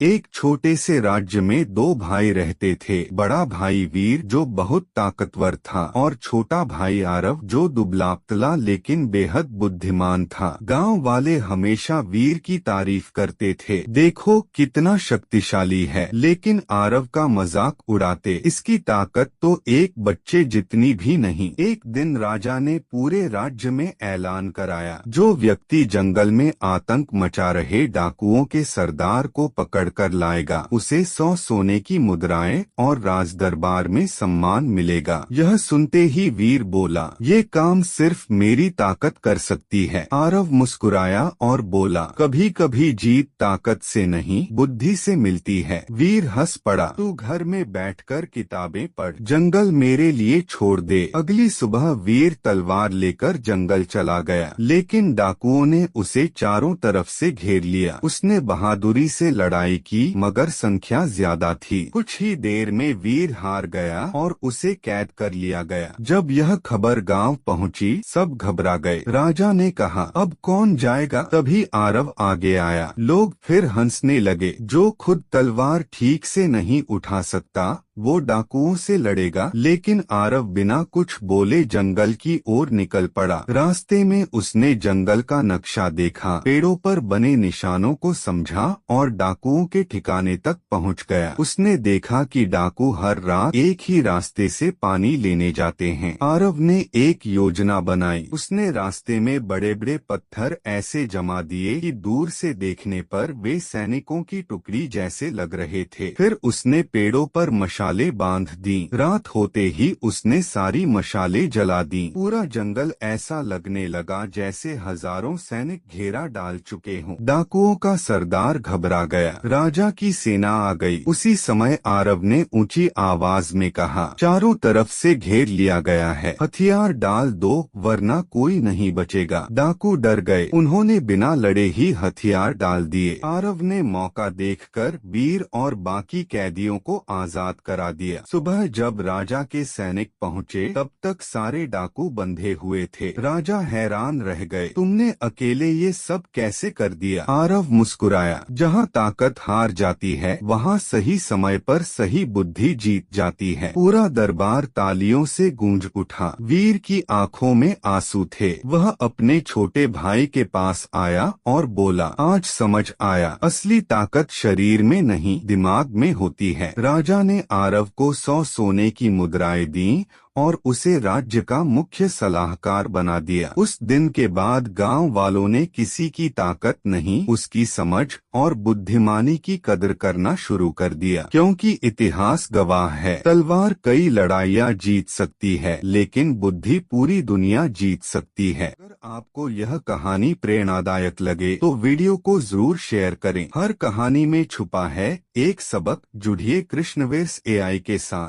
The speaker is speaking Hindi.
एक छोटे से राज्य में दो भाई रहते थे। बड़ा भाई वीर जो बहुत ताकतवर था और छोटा भाई आरव जो दुबला पतला लेकिन बेहद बुद्धिमान था। गांव वाले हमेशा वीर की तारीफ करते थे, देखो कितना शक्तिशाली है, लेकिन आरव का मजाक उड़ाते, इसकी ताकत तो एक बच्चे जितनी भी नहीं। एक दिन राजा ने पूरे राज्य में ऐलान कराया, जो व्यक्ति जंगल में आतंक मचा रहे डाकुओं के सरदार को पकड़ कर लाएगा उसे 100 सोने की मुद्राएं और राज दरबार में सम्मान मिलेगा। यह सुनते ही वीर बोला, ये काम सिर्फ मेरी ताकत कर सकती है। आरव मुस्कुराया और बोला, कभी कभी जीत ताकत से नहीं बुद्धि से मिलती है। वीर हंस पड़ा, तू घर में बैठकर किताबें पढ़, जंगल मेरे लिए छोड़ दे। अगली सुबह वीर तलवार लेकर जंगल चला गया, लेकिन डाकुओं ने उसे चारों तरफ से घेर लिया। उसने बहादुरी से लड़ाई की, मगर संख्या ज्यादा थी। कुछ ही देर में वीर हार गया और उसे कैद कर लिया गया। जब यह खबर गांव पहुंची, सब घबरा गए। राजा ने कहा, अब कौन जाएगा? तभी आरव आगे आया। लोग फिर हंसने लगे, जो खुद तलवार ठीक से नहीं उठा सकता वो डाकुओं से लड़ेगा। लेकिन आरव बिना कुछ बोले जंगल की ओर निकल पड़ा। रास्ते में उसने जंगल का नक्शा देखा, पेड़ों पर बने निशानों को समझा और डाकुओं के ठिकाने तक पहुंच गया। उसने देखा कि डाकू हर रात एक ही रास्ते से पानी लेने जाते हैं। आरव ने एक योजना बनाई। उसने रास्ते में बड़े बड़े पत्थर ऐसे जमा दिए कि दूर से देखने पर वे सैनिकों की टुकड़ी जैसे लग रहे थे। फिर उसने पेड़ों पर मशालें बांध दी। रात होते ही उसने सारी मशालें जला दी। पूरा जंगल ऐसा लगने लगा जैसे हजारों सैनिक घेरा डाल चुके हों। डाकुओं का सरदार घबरा गया। राजा की सेना आ गई। उसी समय आरव ने ऊंची आवाज में कहा, चारों तरफ से घेर लिया गया है, हथियार डाल दो वरना कोई नहीं बचेगा। डाकू डर गए, उन्होंने बिना लड़े ही हथियार डाल दिए। आरव ने मौका देखकर वीर और बाकी कैदियों को आजाद करा दिया। सुबह जब राजा के सैनिक पहुँचे, तब तक सारे डाकू बंधे हुए थे। राजा हैरान रह गए, तुमने अकेले ये सब कैसे कर दिया? आरव मुस्कुराया, जहाँ ताकत हार जाती है वहाँ सही समय पर सही बुद्धि जीत जाती है। पूरा दरबार तालियों से गूंज उठा। वीर की आंखों में आंसू थे। वह अपने छोटे भाई के पास आया और बोला, आज समझ आया, असली ताकत शरीर में नहीं दिमाग में होती है। राजा ने आरव को 100 सोने की मुद्राएं दी और उसे राज्य का मुख्य सलाहकार बना दिया। उस दिन के बाद गांव वालों ने किसी की ताकत नहीं, उसकी समझ और बुद्धिमानी की कदर करना शुरू कर दिया। क्योंकि इतिहास गवाह है, तलवार कई लड़ाइयाँ जीत सकती है, लेकिन बुद्धि पूरी दुनिया जीत सकती है। अगर आपको यह कहानी प्रेरणादायक लगे तो वीडियो को जरूर शेयर करें। हर कहानी में छुपा है एक सबक। जुड़िए कृष्णवेर्स AI के साथ।